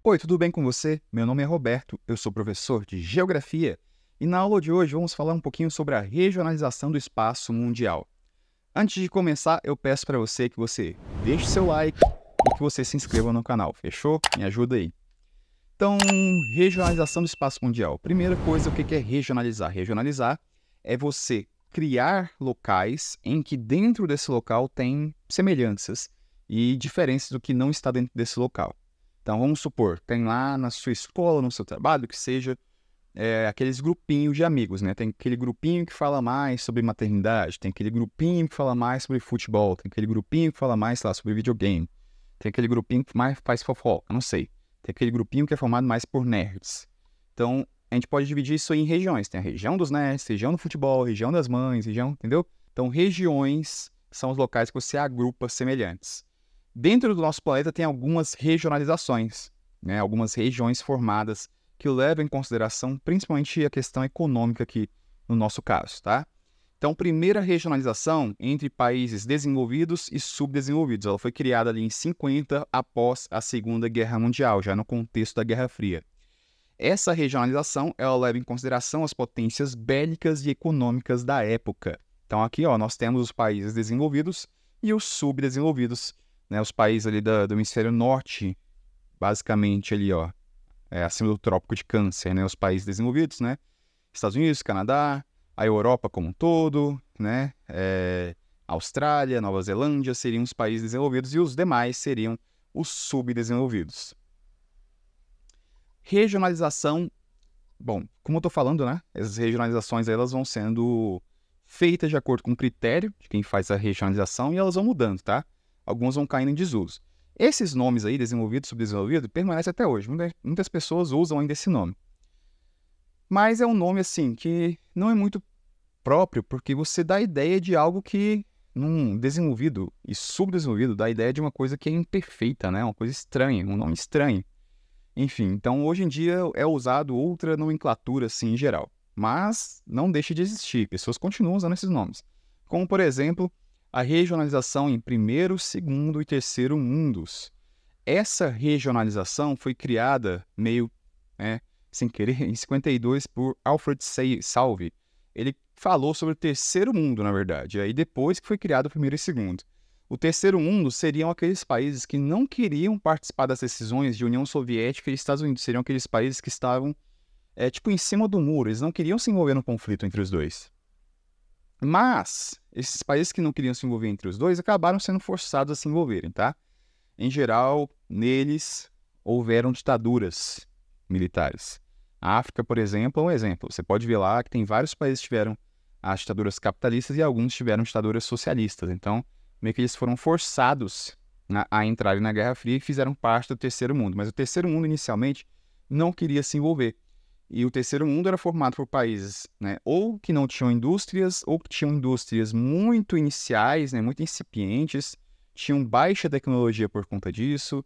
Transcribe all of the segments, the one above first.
Oi, tudo bem com você? Meu nome é Roberto, eu sou professor de Geografia e na aula de hoje vamos falar um pouquinho sobre a regionalização do espaço mundial. Antes de começar, eu peço para você que você deixe seu like e que você se inscreva no canal, fechou? Me ajuda aí. Então, regionalização do espaço mundial. Primeira coisa, o que é regionalizar? Regionalizar é você criar locais em que dentro desse local tem semelhanças e diferenças do que não está dentro desse local. Então, vamos supor, tem lá na sua escola, no seu trabalho, que seja aqueles grupinhos de amigos, né? Tem aquele grupinho que fala mais sobre maternidade, tem aquele grupinho que fala mais sobre futebol, tem aquele grupinho que fala mais, sei lá, sobre videogame, tem aquele grupinho que mais faz fofoca, não sei. Tem aquele grupinho que é formado mais por nerds. Então, a gente pode dividir isso em regiões. Tem a região dos nerds, região do futebol, região das mães, região, entendeu? Então, regiões são os locais que você agrupa semelhantes. Dentro do nosso planeta tem algumas regionalizações, né? Algumas regiões formadas que levam em consideração principalmente a questão econômica aqui no nosso caso, tá? Então, primeira regionalização entre países desenvolvidos e subdesenvolvidos. Ela foi criada ali em 50 após a Segunda Guerra Mundial, já no contexto da Guerra Fria. Essa regionalização ela leva em consideração as potências bélicas e econômicas da época. Então, aqui nós temos os países desenvolvidos e os subdesenvolvidos, né? Os países ali do hemisfério norte, basicamente ali, acima do Trópico de Câncer, né? Os países desenvolvidos, né? Estados Unidos, Canadá, a Europa como um todo, né? Austrália, Nova Zelândia seriam os países desenvolvidos e os demais seriam os subdesenvolvidos. Regionalização, bom, como eu estou falando, né? Essas regionalizações elas vão sendo feitas de acordo com o critério de quem faz a regionalização e elas vão mudando, tá? Algumas vão caindo em desuso. Esses nomes aí, desenvolvido e subdesenvolvido, permanecem até hoje. Muitas pessoas usam ainda esse nome. Mas é um nome, assim, que não é muito próprio, porque você dá a ideia de algo que, num desenvolvido e subdesenvolvido, dá a ideia de uma coisa que é imperfeita, né? Uma coisa estranha, um nome estranho. Enfim, então hoje em dia é usado outra nomenclatura, assim, em geral. Mas não deixa de existir, pessoas continuam usando esses nomes. Como, por exemplo, a regionalização em primeiro, segundo e terceiro mundos. Essa regionalização foi criada meio, sem querer, em 52 por Alfred Salve. Ele falou sobre o terceiro mundo, na verdade, aí depois que foi criado o primeiro e segundo. O terceiro mundo seriam aqueles países que não queriam participar das decisões de União Soviética e Estados Unidos. Seriam aqueles países que estavam, em cima do muro. Eles não queriam se envolver no conflito entre os dois. Mas, esses países que não queriam se envolver entre os dois acabaram sendo forçados a se envolverem, tá? Em geral, neles houveram ditaduras militares. A África, por exemplo, é um exemplo. Você pode ver lá que tem vários países que tiveram as ditaduras capitalistas e alguns tiveram ditaduras socialistas. Então, meio que eles foram forçados a entrarem na Guerra Fria e fizeram parte do terceiro mundo. Mas o terceiro mundo, inicialmente, não queria se envolver. E o terceiro mundo era formado por países, né, ou que não tinham indústrias, ou que tinham indústrias muito iniciais, né, muito incipientes, tinham baixa tecnologia por conta disso,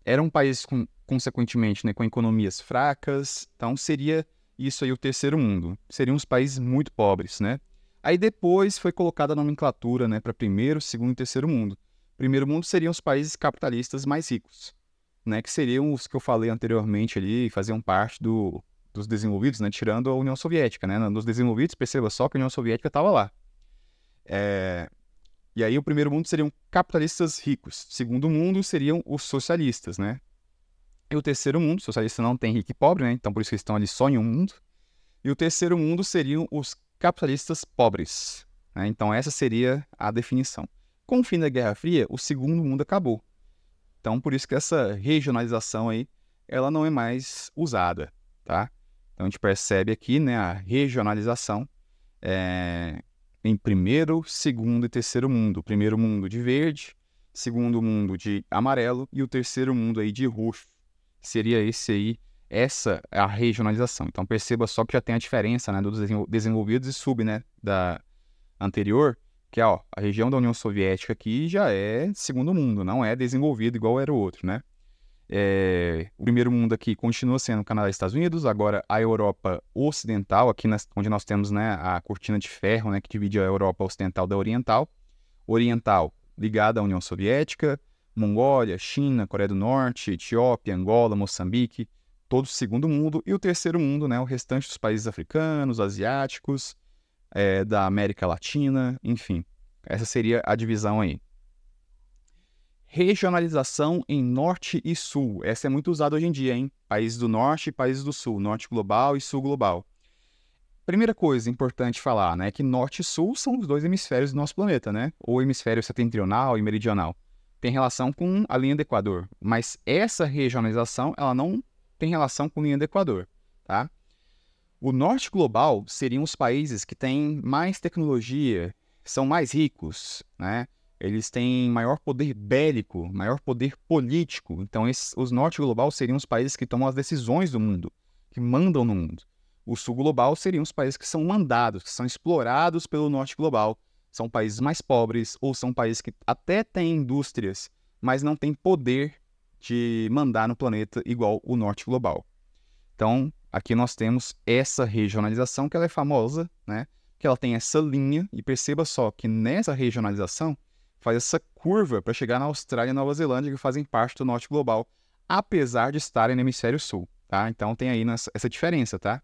eram países, consequentemente, né, com economias fracas. Então, seria isso aí o terceiro mundo. Seriam os países muito pobres, né? Aí depois foi colocada a nomenclatura, né, para primeiro, segundo e terceiro mundo. Primeiro mundo seriam os países capitalistas mais ricos, né, que seriam os que eu falei anteriormente ali, faziam parte dos desenvolvidos, né, tirando a União Soviética, né? Nos desenvolvidos, perceba só que a União Soviética estava lá. E aí o primeiro mundo seriam capitalistas ricos. O segundo mundo seriam os socialistas, né? E o terceiro mundo, socialista não tem rico e pobre, né? Então por isso que eles estão ali só em um mundo. E o terceiro mundo seriam os capitalistas pobres, né? Então essa seria a definição. Com o fim da Guerra Fria, o segundo mundo acabou. Então por isso que essa regionalização aí, ela não é mais usada, tá? Então a gente percebe aqui, né, a regionalização em primeiro, segundo e terceiro mundo. O primeiro mundo de verde, segundo mundo de amarelo e o terceiro mundo aí de roxo. Seria essa é a regionalização. Então perceba só que já tem a diferença, né, dos desenvolvidos e sub, né, da anterior, que a região da União Soviética aqui já é segundo mundo, não é desenvolvido igual era o outro, né? O primeiro mundo aqui continua sendo o Canadá e Estados Unidos, agora a Europa Ocidental, aqui onde nós temos, né, a cortina de ferro, né, que divide a Europa Ocidental da Oriental. Oriental ligada à União Soviética, Mongólia, China, Coreia do Norte, Etiópia, Angola, Moçambique, todo o segundo mundo, e o terceiro mundo, né, o restante dos países africanos, asiáticos, da América Latina, enfim. Essa seria a divisão aí. Regionalização em Norte e Sul. Essa é muito usada hoje em dia, hein? Países do Norte e países do Sul. Norte global e Sul global. Primeira coisa importante falar, né? Que Norte e Sul são os dois hemisférios do nosso planeta, né? O hemisfério setentrional e meridional. Tem relação com a linha do Equador. Mas essa regionalização, ela não tem relação com a linha do Equador, tá? O Norte global seriam os países que têm mais tecnologia, são mais ricos, né? Eles têm maior poder bélico, maior poder político. Então, os Norte global seriam os países que tomam as decisões do mundo, que mandam no mundo. O Sul global seriam os países que são mandados, que são explorados pelo Norte global. São países mais pobres ou são países que até têm indústrias, mas não têm poder de mandar no planeta igual o Norte global. Então, aqui nós temos essa regionalização que ela é famosa, né? Que ela tem essa linha, e perceba só que nessa regionalização faz essa curva para chegar na Austrália e Nova Zelândia, que fazem parte do Norte global, apesar de estarem no hemisfério sul, tá? Então tem aí essa diferença, tá?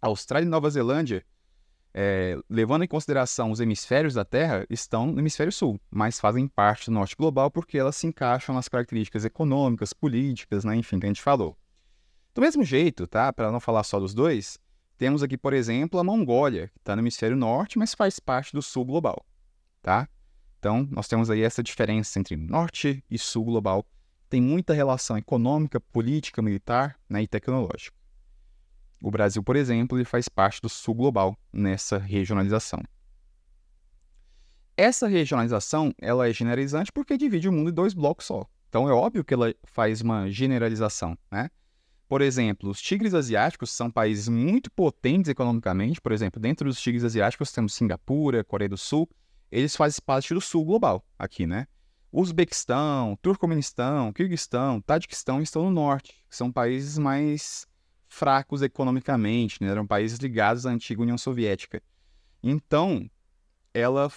A Austrália e Nova Zelândia, levando em consideração os hemisférios da Terra, estão no hemisfério sul, mas fazem parte do Norte global porque elas se encaixam nas características econômicas, políticas, né? Enfim, que a gente falou. Do mesmo jeito, tá? Para não falar só dos dois, temos aqui, por exemplo, a Mongólia, que está no hemisfério norte, mas faz parte do sul global, tá? Então, nós temos aí essa diferença entre norte e sul global. Tem muita relação econômica, política, militar, né, e tecnológica. O Brasil, por exemplo, ele faz parte do sul global nessa regionalização. Essa regionalização ela é generalizante porque divide o mundo em dois blocos só. Então, é óbvio que ela faz uma generalização, né? Por exemplo, os tigres asiáticos são países muito potentes economicamente. Por exemplo, dentro dos tigres asiáticos temos Singapura, Coreia do Sul. Eles fazem parte do sul global aqui, né? Uzbequistão, Turcomenistão, Quirguistão, Tadiquistão estão no norte. São países mais fracos economicamente, né? Eram países ligados à antiga União Soviética. Então, ela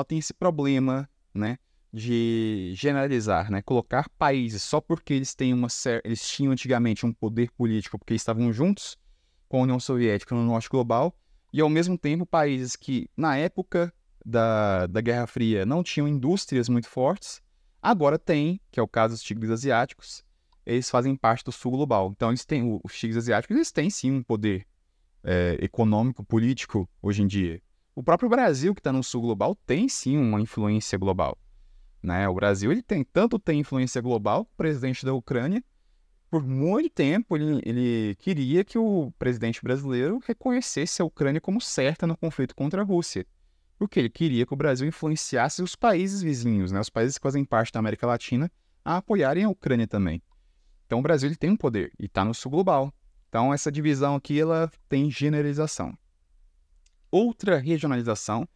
tem esse problema, né? De generalizar, né? Colocar países só porque eles tinham antigamente um poder político porque estavam juntos com a União Soviética no Norte global, e ao mesmo tempo países que na época da Guerra Fria não tinham indústrias muito fortes, agora tem, que é o caso dos tigres asiáticos, eles fazem parte do sul global. Então os tigres asiáticos eles têm sim um poder econômico, político hoje em dia. O próprio Brasil, que está no sul global, tem sim uma influência global. Né? O Brasil ele tem influência global. O presidente da Ucrânia, por muito tempo, ele queria que o presidente brasileiro reconhecesse a Ucrânia como certa no conflito contra a Rússia, porque ele queria que o Brasil influenciasse os países vizinhos, né? Os países que fazem parte da América Latina, a apoiarem a Ucrânia também. Então o Brasil ele tem um poder e está no sul global. Então essa divisão aqui ela tem generalização. Outra regionalização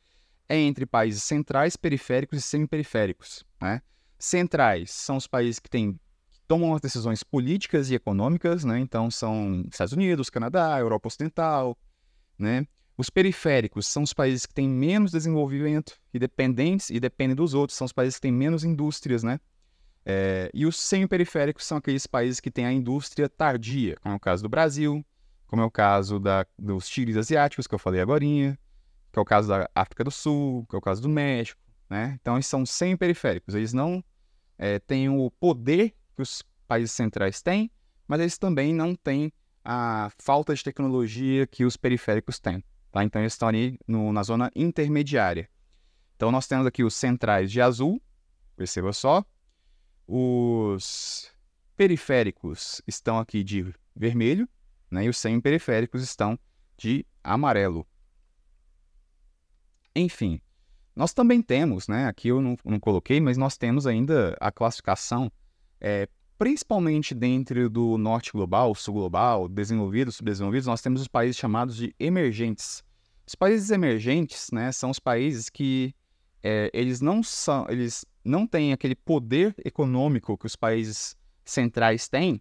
é entre países centrais, periféricos e semiperiféricos, né? Centrais são os países que tomam as decisões políticas e econômicas, né? Então são Estados Unidos, Canadá, Europa Ocidental, né? Os periféricos são os países que têm menos desenvolvimento e dependem dos outros, são os países que têm menos indústrias, né? E os semiperiféricos são aqueles países que têm a indústria tardia, como é o caso do Brasil, como é o caso dos tigres asiáticos, que eu falei agorinha, que é o caso da África do Sul, que é o caso do México, né? Então, eles são semi-periféricos. Eles não têm o poder que os países centrais têm, mas eles também não têm a falta de tecnologia que os periféricos têm, tá? Então, eles estão ali na zona intermediária. Então, nós temos aqui os centrais de azul, perceba só. Os periféricos estão aqui de vermelho, né? E os semi-periféricos estão de amarelo. Enfim, nós também temos, né, aqui eu não coloquei, mas nós temos ainda a classificação, principalmente dentro do norte global, sul global, desenvolvidos, subdesenvolvidos, nós temos os países chamados de emergentes. Os países emergentes, né, são os países que eles não têm aquele poder econômico que os países centrais têm,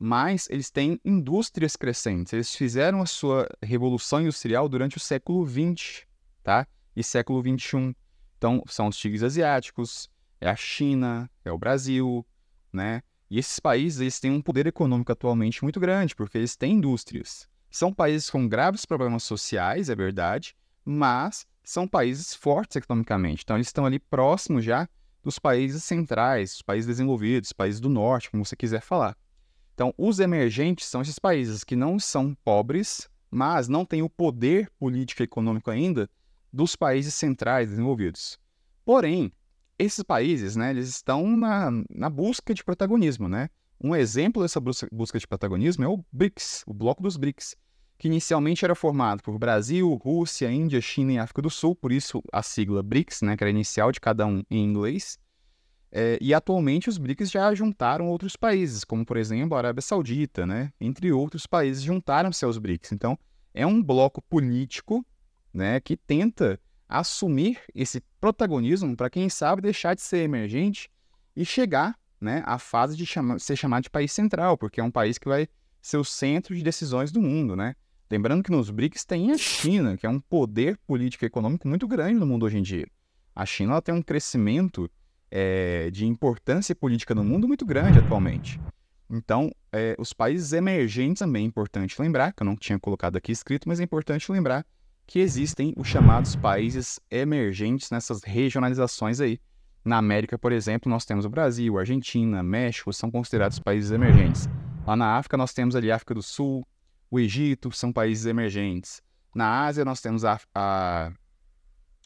mas eles têm indústrias crescentes. Eles fizeram a sua revolução industrial durante o século XX, tá? E século XXI. Então, são os tigres asiáticos, é a China, é o Brasil, né? E esses países, eles têm um poder econômico atualmente muito grande, porque eles têm indústrias. São países com graves problemas sociais, é verdade, mas são países fortes economicamente. Então, eles estão ali próximos já dos países centrais, os países desenvolvidos, os países do norte, como você quiser falar. Então, os emergentes são esses países que não são pobres, mas não têm o poder político e econômico ainda dos países centrais desenvolvidos. Porém, esses países, né, eles estão na busca de protagonismo, né? Um exemplo dessa busca de protagonismo é o BRICS, o bloco dos BRICS, que inicialmente era formado por Brasil, Rússia, Índia, China e África do Sul, por isso a sigla BRICS, né, que era a inicial de cada um em inglês. E atualmente os BRICS já juntaram outros países, como por exemplo a Arábia Saudita, né? Entre outros países juntaram-se aos BRICS. Então, é um bloco político, né, que tenta assumir esse protagonismo para, quem sabe, deixar de ser emergente e chegar, né, à fase de ser chamado de país central, porque é um país que vai ser o centro de decisões do mundo, né? Lembrando que nos BRICS tem a China, que é um poder político e econômico muito grande no mundo hoje em dia. A China ela tem um crescimento de importância política no mundo muito grande atualmente. Então, os países emergentes também é importante lembrar, que eu não tinha colocado aqui escrito, mas é importante lembrar que existem os chamados países emergentes nessas regionalizações aí. Na América, por exemplo, nós temos o Brasil, a Argentina, México, são considerados países emergentes. Lá na África, nós temos ali a África do Sul, o Egito, são países emergentes. Na Ásia, nós temos a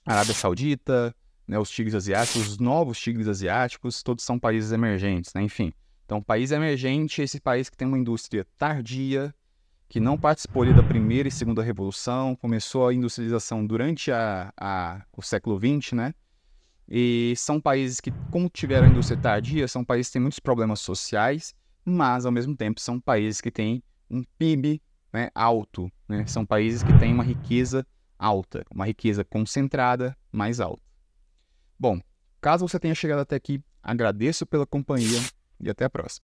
Arábia Saudita, né, os tigres asiáticos, os novos tigres asiáticos, todos são países emergentes, né? Enfim. Então, país emergente é esse país que tem uma indústria tardia, que não participou ali da primeira e segunda revolução, começou a industrialização durante o século XX, né? E são países que, como tiveram a indústria tardia, são países que têm muitos problemas sociais, mas, ao mesmo tempo, são países que têm um PIB, né, alto, né? São países que têm uma riqueza alta, uma riqueza concentrada, mais alta. Bom, caso você tenha chegado até aqui, agradeço pela companhia e até a próxima.